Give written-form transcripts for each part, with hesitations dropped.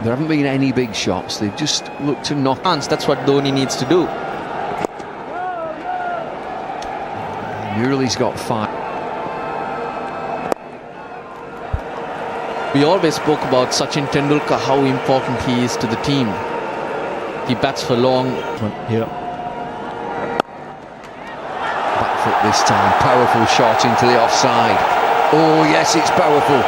There haven't been any big shots. They've just looked to knock. That's what Dhoni needs to do. Murali's got 5. We always spoke about Sachin Tendulkar, how important he is to the team. He bats for long. Here. Back foot this time. Powerful shot into the offside. Oh, yes, it's powerful.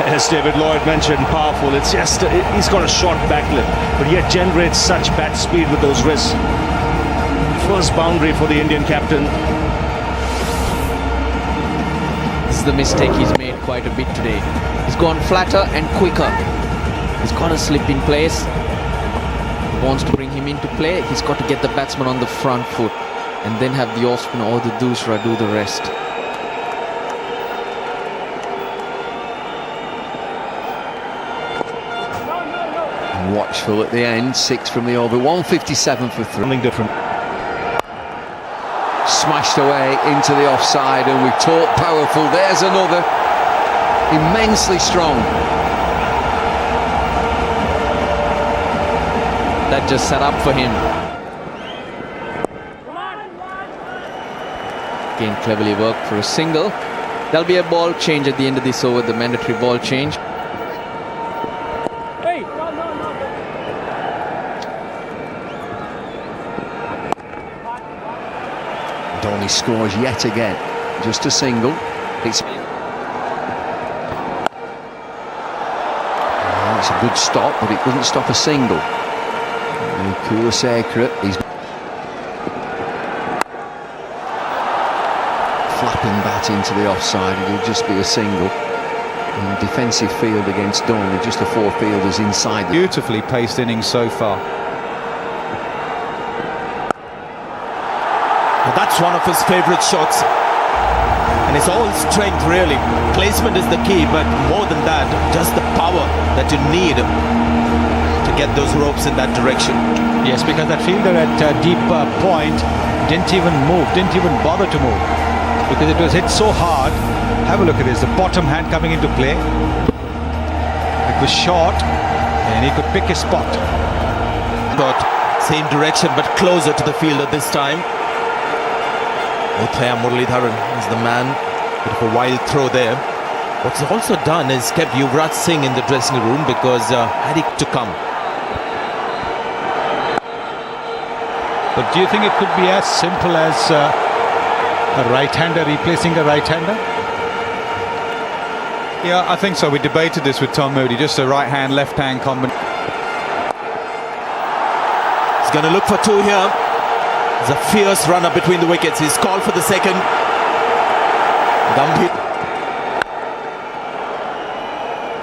As David Lloyd mentioned, powerful. It's just, he's got a short backlip, but yet generates such bat speed with those wrists. First boundary for the Indian captain. This is the mistake he's made quite a bit today. He's gone flatter and quicker. He's got to slip in place. He wants to bring him into play. He's got to get the batsman on the front foot and then have the off-spinner or the doosra do the rest. Watchful at the end. 6 from the over. 157 for 3. Something different. Smashed away into the offside, and we've talked powerful. There's another. Immensely strong. That just set up for him. Again, cleverly worked for a single. There'll be a ball change at the end of this over, the mandatory ball change. Dhoni scores yet again. Just a single. It's a good stop, but it doesn't stop a single. Kula Sekret, he's flapping bat into the offside. It'll just be a single. And defensive field against Dhoni, just the 4 fielders inside. Beautifully paced innings so far. That's one of his favourite shots, and it's all strength really. Placement is the key, but more than that, just the power that you need to get those ropes in that direction. Yes, because that fielder at deep point didn't even move, didn't even bother to move, because it was hit so hard. Have a look at this, the bottom hand coming into play. It was short and he could pick his spot. Got same direction but closer to the fielder this time. Uthaya Muralidharan is the man. Bit of a wild throw there. What's also done is kept Yuvraj Singh in the dressing room because had it to come. But do you think it could be as simple as a right-hander replacing a right-hander? Yeah, I think so. We debated this with Tom Moody, just a right-hand, left-hand combination. He's going to look for 2 here. There's a fierce runner between the wickets. He's called for the second. Gambhir.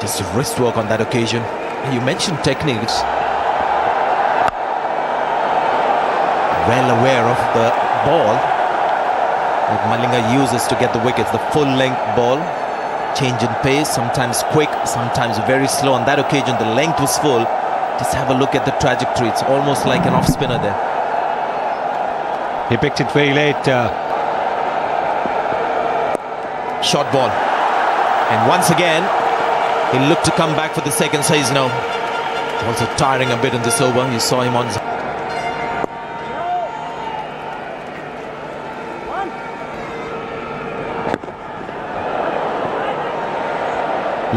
Just wrist work on that occasion. You mentioned techniques. Well aware of the ball that Malinga uses to get the wickets. The full-length ball. Change in pace, sometimes quick, sometimes very slow. On that occasion, the length was full. Just have a look at the trajectory. It's almost like an off-spinner there. He picked it very late. Short ball. And once again, he'll look to come back for the second, says no. Also tiring a bit in this over. You saw him on...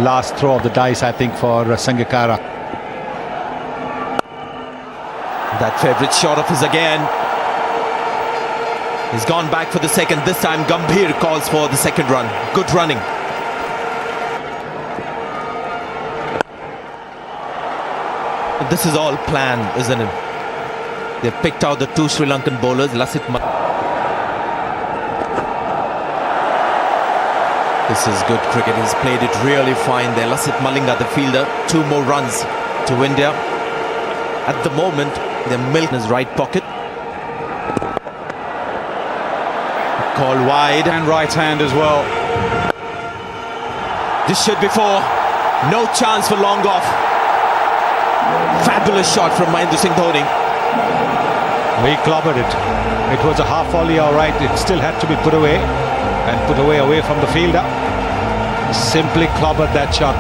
Last throw of the dice, I think, for Sangakkara. That favourite shot of his again. He's gone back for the second. This time Gambhir calls for the second run. Good running. This is all planned, isn't it? They've picked out the 2 Sri Lankan bowlers. This is good cricket. He's played it really fine there. Lasith Malinga, the fielder. 2 more runs to India. At the moment, they're milking his right pocket. Call wide. And right hand as well. This should be 4. No chance for long off. Fabulous shot from Mahendra Singh Dhoni. He clobbered it. It was a half volley, all right. It still had to be put away. And put away from the fielder. Simply clobbered that shot.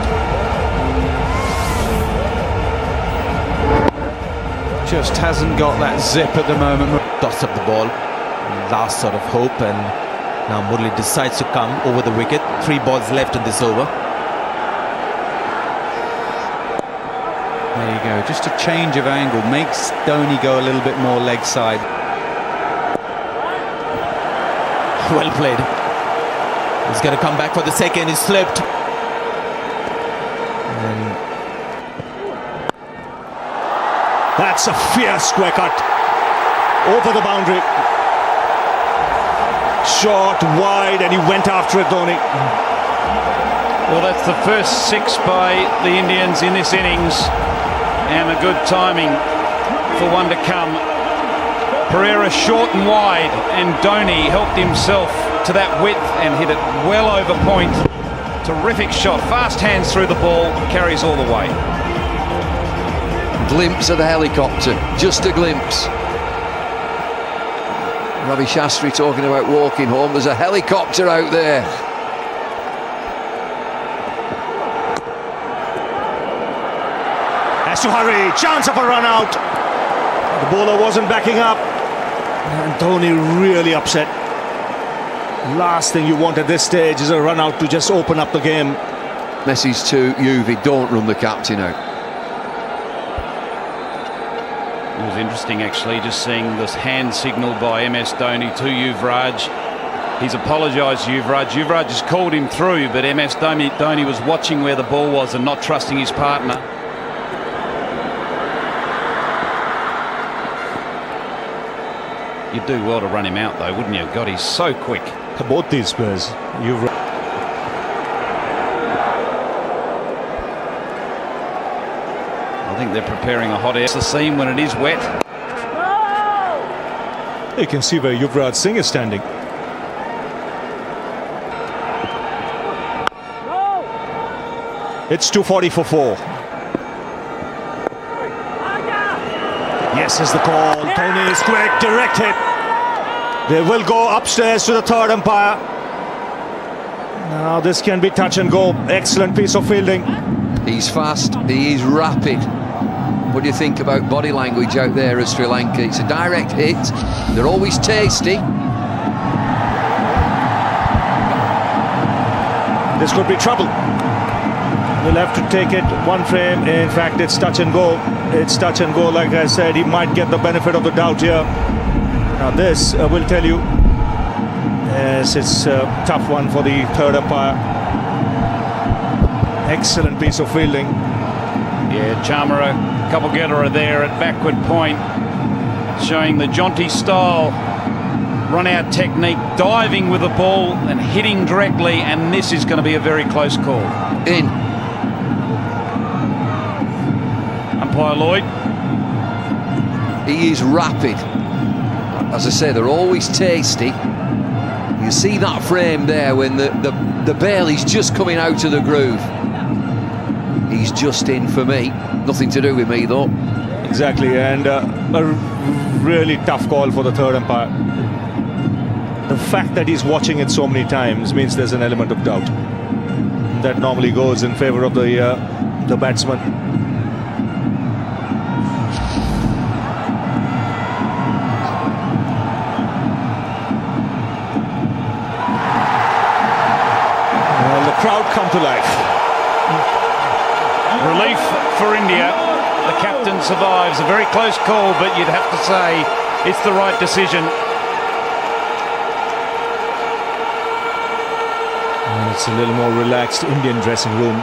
Just hasn't got that zip at the moment. Toss up the ball. Last sort of hope, and now Murali decides to come over the wicket. 3 balls left in this over. There you go. Just a change of angle makes Dhoni go a little bit more leg side. Well played. He's going to come back for the second. He slipped. And That's a fierce square cut. Over the boundary. Short, wide, and he went after it, Dhoni. Well, that's the first 6 by the Indians in this innings, and a good timing for one to come. Pereira short and wide, and Dhoni helped himself to that width and hit it well over point. Terrific shot, fast hands through the ball, carries all the way. Glimpse of the helicopter, just a glimpse. Ravi Shastri talking about walking home. There's a helicopter out there. Has to hurry. Chance of a run out. The bowler wasn't backing up. And Dhoni really upset. Last thing you want at this stage is a run out to just open up the game. Message to Yuvi, don't run the captain out. It was interesting actually just seeing this hand signal by MS Dhoni to Yuvraj. He's apologised to Yuvraj. Yuvraj has called him through, but MS Dhoni was watching where the ball was and not trusting his partner. You'd do well to run him out though, wouldn't you? God, he's so quick. Both these players, I think they're preparing a hot air the seam when it is wet. you can see where Yuvraj Singh is standing. It's 240 for 4. Yes, is the call. Dhoni is quick, direct hit. They will go upstairs to the third umpire. Now this can be touch and go. Excellent piece of fielding. He's fast, he is rapid. What do you think about body language out there at Sri Lanka? It's a direct hit. They're always tasty. This could be trouble. We'll have to take it one frame. In fact, it's touch and go. It's touch and go. Like I said, he might get the benefit of the doubt here. Now this will tell you. Yes, it's a tough one for the third umpire. Excellent piece of fielding. Yeah, Chamara, Kabulgera there at backward point, showing the jaunty style, run-out technique, diving with the ball and hitting directly, and this is going to be a very close call. In. Umpire Lloyd. He is rapid. As I say, they're always tasty. You see that frame there when the bail is just coming out of the groove. He's just in for me. Nothing to do with me though. Exactly, and a really tough call for the third umpire. The fact that he's watching it so many times means there's an element of doubt. That normally goes in favor of the batsman. Well, the crowd come to life. Relief for India. The captain survives. A very close call, but you'd have to say it's the right decision. And it's a little more relaxed Indian dressing room.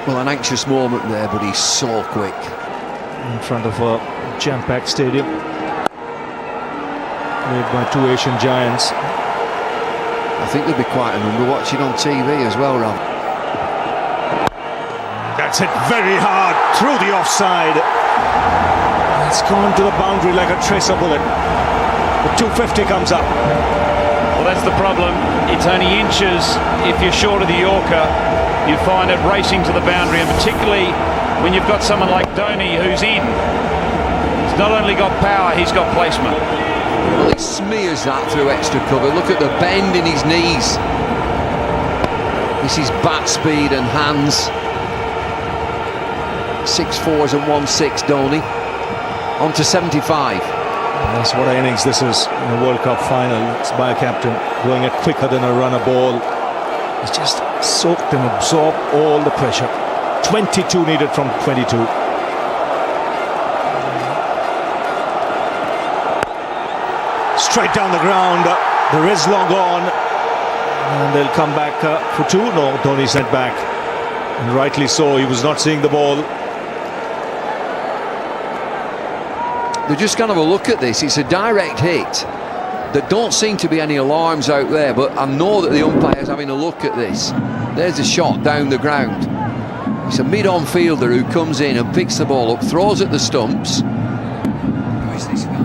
Well, an anxious moment there, but he's so quick. In front of a jam-packed stadium. Played by 2 Asian giants. I think there'll be quite a number watching on TV as well, Rob. That's hit very hard through the offside. It's gone to the boundary like a tracer bullet. The 250 comes up. Well, that's the problem. It's only inches if you're short of the Yorker. you find it racing to the boundary, and particularly when you've got someone like Dhoni who's in. He's not only got power, he's got placement. Well, he smears that through extra cover. Look at the bend in his knees. This is bat speed and hands. 6-4s and 1-6, Dhoni. On to 75. That's what an innings this is in a World Cup final. It's by a captain going it quicker than a runner ball. He's just soaked and absorbed all the pressure. 22 needed from 22. Straight down the ground. The wrist long on. And they'll come back for two. No, Dhoni sent back. And rightly so. He was not seeing the ball. They're just going to have a look at this. It's a direct hit. There don't seem to be any alarms out there, but I know that the umpire's having a look at this. There's a shot down the ground. It's a mid-on fielder who comes in and picks the ball up, throws at the stumps. Who is this guy?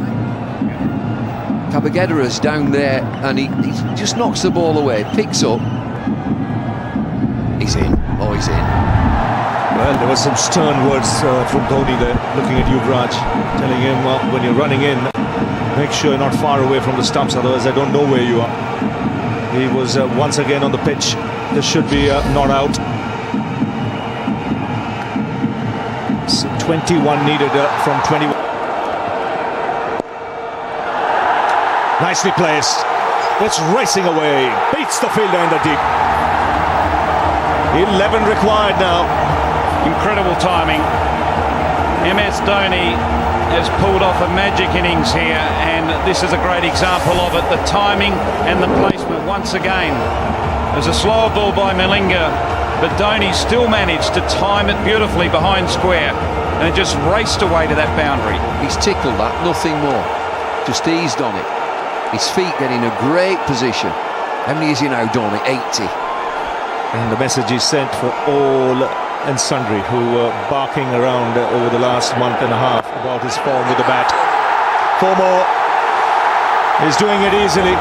Kabagedera's down there, and he just knocks the ball away, picks up. He's in. Oh, he's in. Well, there were some stern words from Dhoni there, looking at Yuvraj, telling him when you're running in, make sure you're not far away from the stumps, otherwise I don't know where you are. He was once again on the pitch. This should be not out. So 21 needed from 21. Nicely placed. It's racing away. Beats the fielder in the deep. 11 required now. Incredible timing. MS Dhoni has pulled off a magic innings here, and this is a great example of it. The timing and the placement once again. There's a slower ball by Malinga, but Dhoni still managed to time it beautifully behind square, and it just raced away to that boundary. He's tickled that, nothing more. Just eased on it. His feet get in a great position. How many is he now, Dhoni? 80. And the message is sent for all and sundry who were barking around over the last month and a half about his form with the bat. 4 more. He's doing it easily.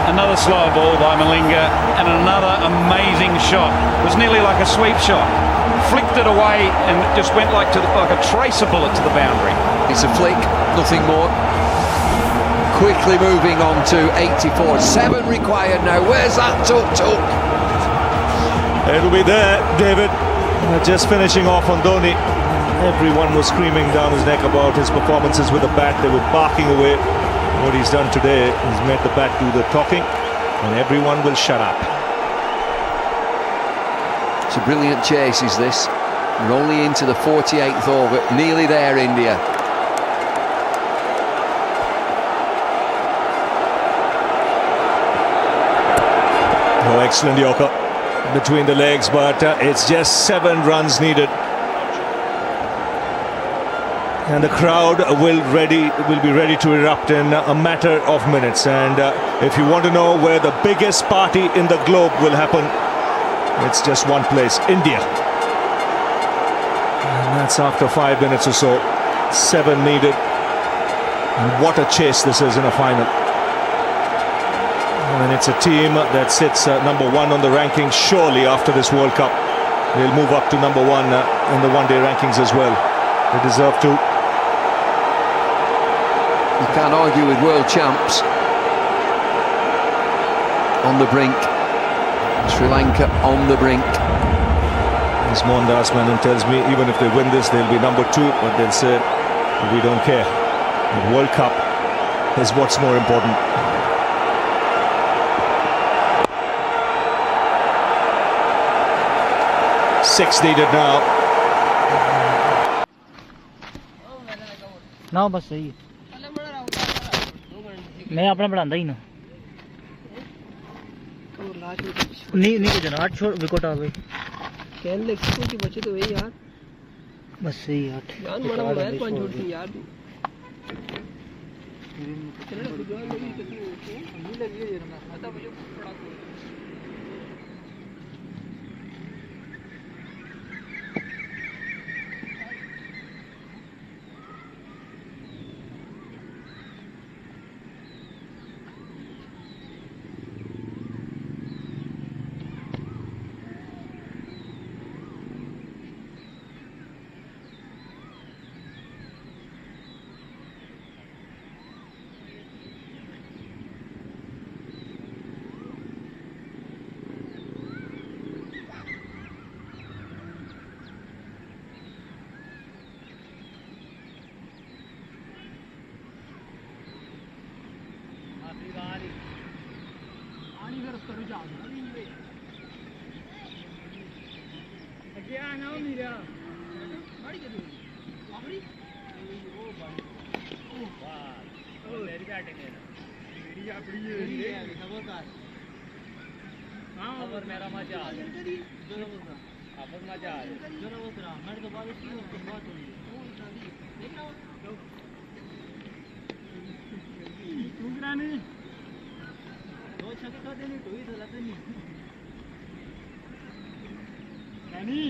Another slower ball by Malinga, and another amazing shot. It was nearly like a sweep shot. Flicked it away and just went like a tracer bullet to the boundary. It's a flick, nothing more. Quickly moving on to 84. 7 required now. Where's that tuk-tuk? It'll be there, David. Just finishing off on Dhoni. Everyone was screaming down his neck about his performances with the bat. They were barking away. What he's done today is made the bat do the talking, and everyone will shut up. It's a brilliant chase, is this? We're only into the 48th over. Nearly there, India. Oh, excellent Yorker between the legs, but it's just 7 runs needed. And the crowd will be ready to erupt in a matter of minutes. And if you want to know where the biggest party in the globe will happen, it's just one place, India. And that's after 5 minutes or so. 7 needed. And what a chase this is in a final. And it's a team that sits number 1 on the rankings. Surely after this World Cup, they'll move up to number 1 in the one-day rankings as well. They deserve to. You can't argue with world champs. On the brink. Sri Lanka on the brink. As Mohandas Menon tells me, even if they win this, they'll be number 2, but they'll say, we don't care. The World Cup is what's more important. Six needed now. ना बस सही है मैं अपना बढ़ांदा ही ना नहीं नहीं किधर 8 छोड़ विकेट आ गई कहने लगे कितने की बचे तो वही यार बस सही 8 जान बड़ा मोबाइल 5 छोड़ दी यार चलो बुझान लगी कितनी नहीं लगी है ना पता मुझे बड़ा करो जा क्या ना मेरा बड़ी कर आखिरी वाह मेरी बैटिंग है मेरी अपनी है खबरदार हां और मेरा मजा आ गया अब मजा आ गया जरा वो करा मेरे तो बारिश की बात हो रही है देख रहा हो तू गिरानी दो छक्के खा देनी तो ही तो लाते नहीं रानी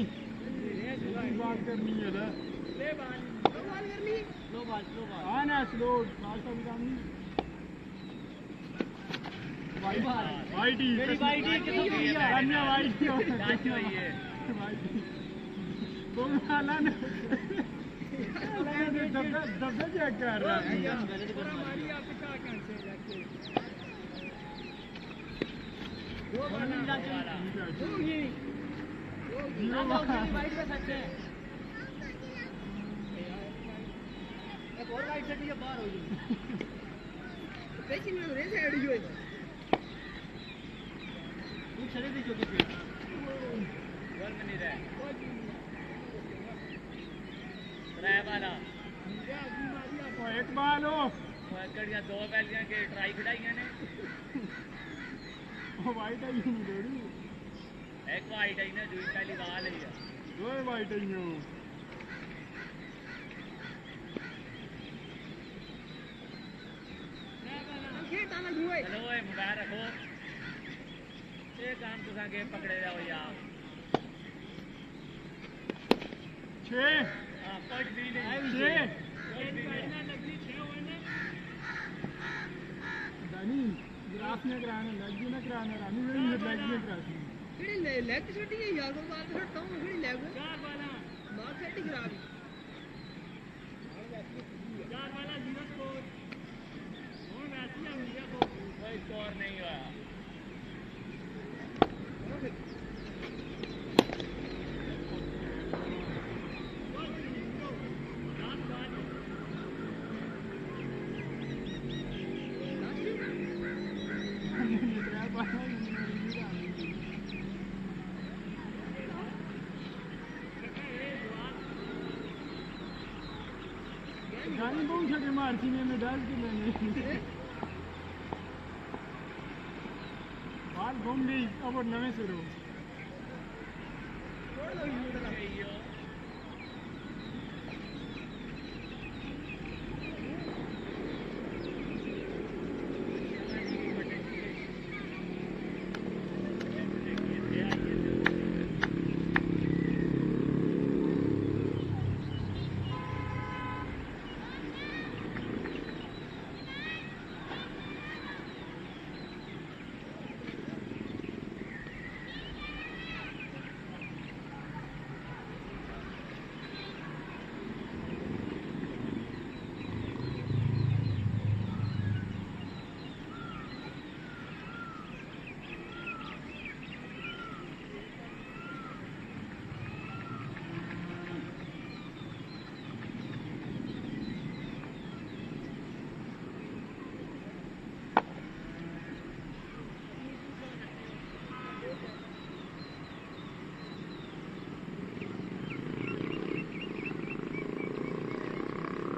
ये बात करनी है ना ले बाल कर ली लो बाल हां ना स्लो बाल का काम नहीं वाइटी मेरी वाइटी कितनी है अन्य वाइटी और है तुम वाला ना दबे चेक कर रहा है हमारी आप क्या कैसे जाके दो वाला दो ये जीरो वाइट पे सकते हैं एक और वाइट से ये बाहर हो गई पैसे में रेस ऐड हुई है तू चले दे जो कि वर में नहीं रहा रहा वाला एक बाल हो कड़ियां दो बैलियां के ट्राई खिलाइयां ने ओ वाइट आई नहीं डोरी एक वाइट आई ना जो पहली बाल है यार दो वाइट आई हो खेताना दुए चलो ओए मुबारक हो ये काम तुसा के पकड़े जाओ यार 6 पट भी नहीं 6 एक बैठना लगनी 6 हुए ने दानी ग्राफ में कराने लगी ना कराने रानी मेरी लग में करानी फिर लेग छोटी है यार को बाल छोड़ता हूं फिर लेग 4 वाला बाल सेट खराब है 4 वाला 0 स्कोर और वैसे ही मिल गया तो कोई स्कोर नहीं हुआ गानी बहुत छके मारती में डाल के मैंने बाल घूम गई अब नवे से रो